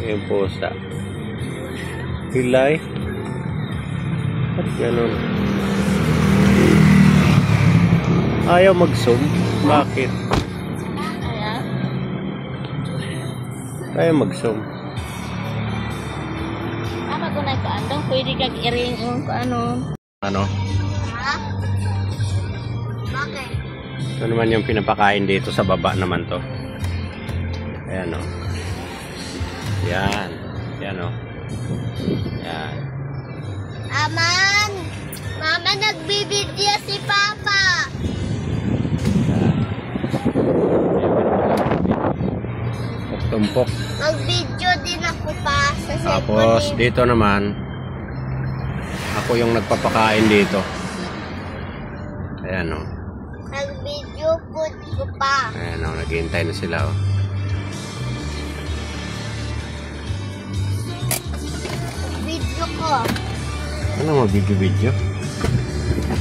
Yung pusa. Hilay. At ganun. Ayaw mag-zoom. Bakit? Ayaw mag-zoom. Apa ko na kaandang pwede kag i-ring yung ano. Ano? Ha? Bakit? Ito naman yung pinapakain dito sa baba naman to. Ayan o. Yan. Yan o. Yan. Aman! Mama, nagbibidyo si Papa! Tumpok. Mag-video din ako pa sa cellphone. Tapos dito naman, ako yung nagpapakain dito. Ayan o. Nag-video food ko pa. Ayan o, naghihintay na sila o. Video ko. Ano mo video?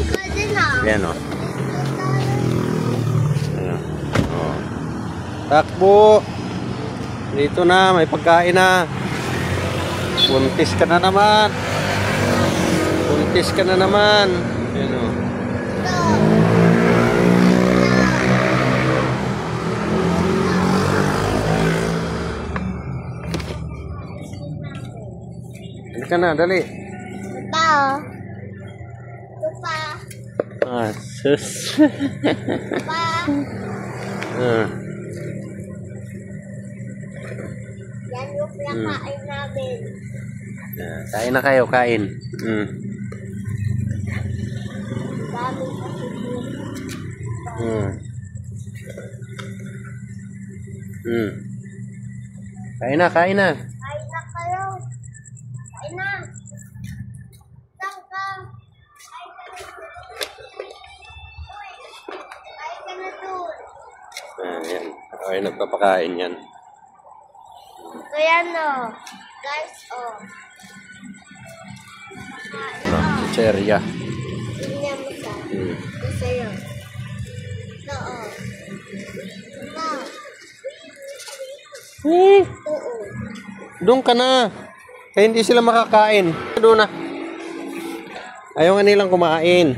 Pwede na. Ayan o. Ayan o. Takbo! Dito na, may pagkain na. Buntis ka na naman. Buntis ka na naman. Ayan o. Dali ka na, dali. Ito. Ito pa. Ah, sus. Pa. Ah. Yan yung pinakain namin. Kain na kayo, kain. Dami kasi Kain na, kain na. Kain na kayo. Kain na. Saan ka? Kain ka na. Kain ka na doon. Ayan. Ay, nagpapakain yan. Kaya no. Guys, oh. Chicheria. Tingnan mo sa. Ito sa'yo. Ito, oh. Ito. Oo. Doon ka na. Kaya hindi sila makakain. Doon na. Ayaw nga nilang kumain.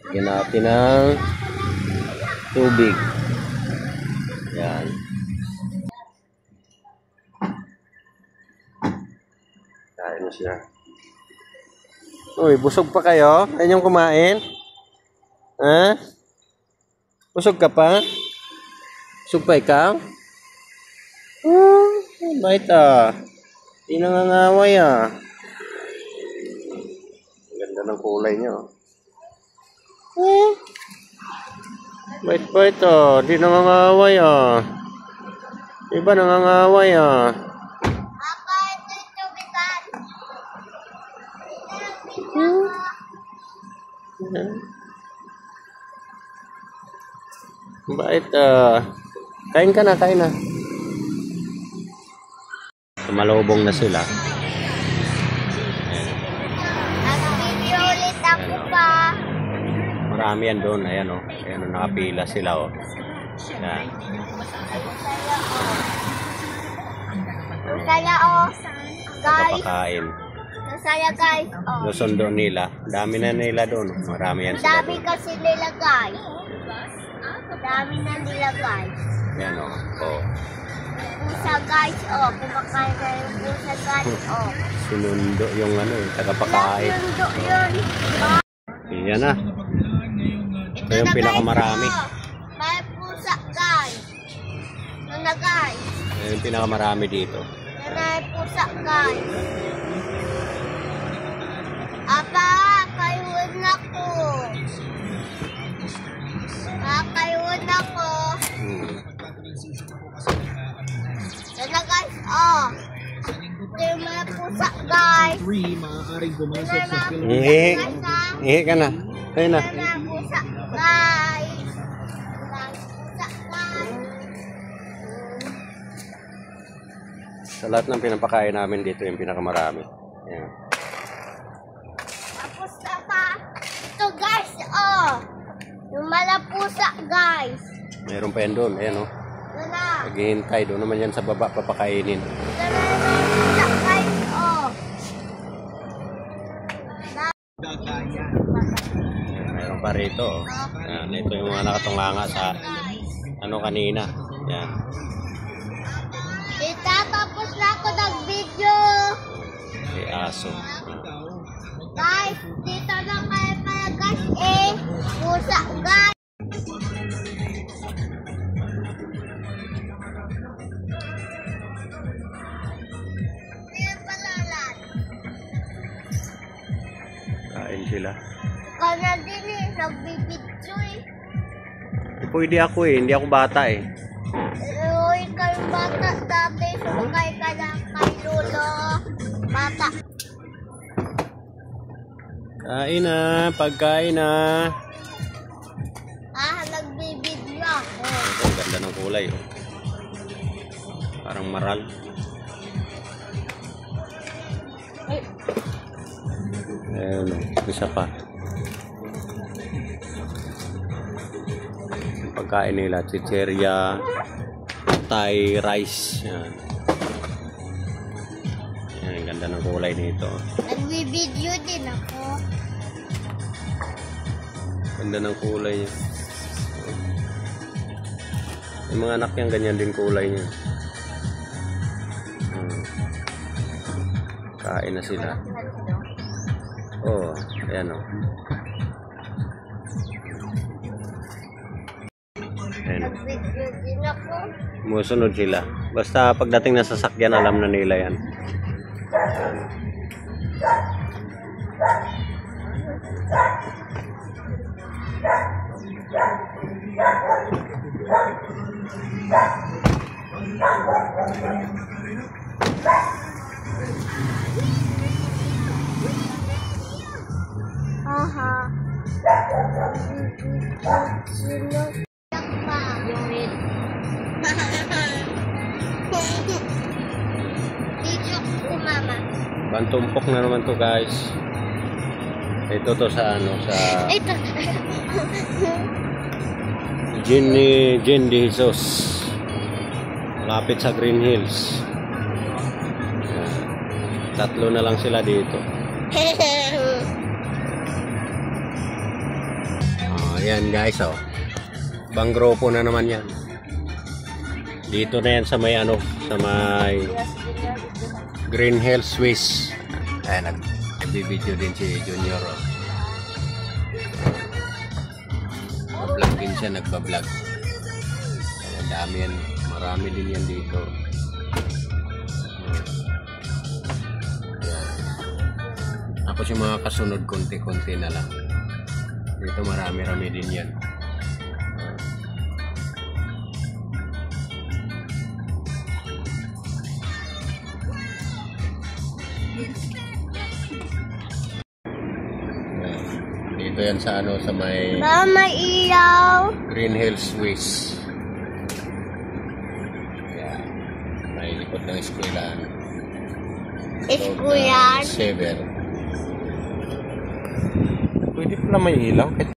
Lagyan natin ng tubig. Yan. Kain na siya. Uy, busog pa kayo? Ayaw niyong kumain? Ha? Busog ka pa? Busog pa ikaw? Bait ah. Di nangangaway ah. Ganda ng kulay niyo. Bait oh. Di nangangaway ah. Iba nangangaway ah. Papa, ito yung tubigan. Bait ah. Kain ka na, kain na. Sumalubong na sila. Nag-video ulit ako pa. Marami yan doon. Ayan o. Ayan o, nakapila sila o. Yan. Masaya oh. Guys. Kapakain. Masaya guys. Oh. Lusundo nila. Dami na nila doon. Marami yan sila Dami doon. kasi nila guys. Dami na nila guys. Yan o. Oh. Pusa guys oh. Kumakain na yung pusa guys oh. Sinundo yung ano yung tagapakain. Sinundo yun. Yan na. Ito yung pinakamarami. May pusa guys. Ito na guys. Ito yung pinakamarami dito. May pusa guys. Apa, kayuan ako. Kayuan ako. Ito na guys oh. Ito yung mga pusa guys. Maaaring pumasok sa Ihi ka na. Ayun na. Ito na pusa guys. Pusa guys. Sa lahat ng pinapakain namin dito yung pinakamarami. Ayan. Tapos na pa. Ito guys oh. pusa, guys. Meron pa yan doon. Ayan, oh. Wala. Naghihintay. Doon naman yan sa baba. Papakainin. Wala na pusa, guys. Oh. Dagaya. Meron pa rito. Oh. Yan. Ito yung mga nakatunganga sa ano kanina. Yan. Itatapos na ako ng-video. Si aso. Guys, dito na kayo pala, guys. Pusa, guys. Ayan pala, lad. Kain sila. Ikaw na din nagbibidyo Pwede ako hindi ako bata Uy, kayo bata dati, sumakay ka na kay Lolo. Bata. Kain na, pagkain na. Nagbibidyo ako. Ang ganda ng kulay Parang maral. Ayun isa pa. Yung pagkain nila, chicheria, Thai rice. Yan. Yan, ang ganda ng kulay nito. Nagbibidyo din ako. Ganda ng kulay niya. Yung mga anak niyan, ganyan din kulay niya. Kain na sila. Oh, ayan Ayan. Nagbibidyo din ako. Musunod sila. Basta pagdating na sasakyan, alam na nila yan. Aha. Sino? Pa. Yung red. Dito si mama. Bantumpok na naman to guys. Ito to sa Ito. Jenny de Jesus. Malapit sa Green Hills. Tatlo na lang sila dito. Ayan guys Bangropo na naman yan. Dito na yan sa may sa may Green Hills, Swiss. Ayan, nagbibideo din si Junior. Nagbablog din siya, nagbablog. Ayan, dami yan. Marami din yan dito. Ayan. Tapos yung mga kasunod, konti-konti na lang. Dito marami-rami din yan. Dito yan sa sa may Mama, ilaw. Green Hills, Swiss. Yan. May likod ng eskwelahan. Eskuyan. Sever. Pwede pala may ilaw.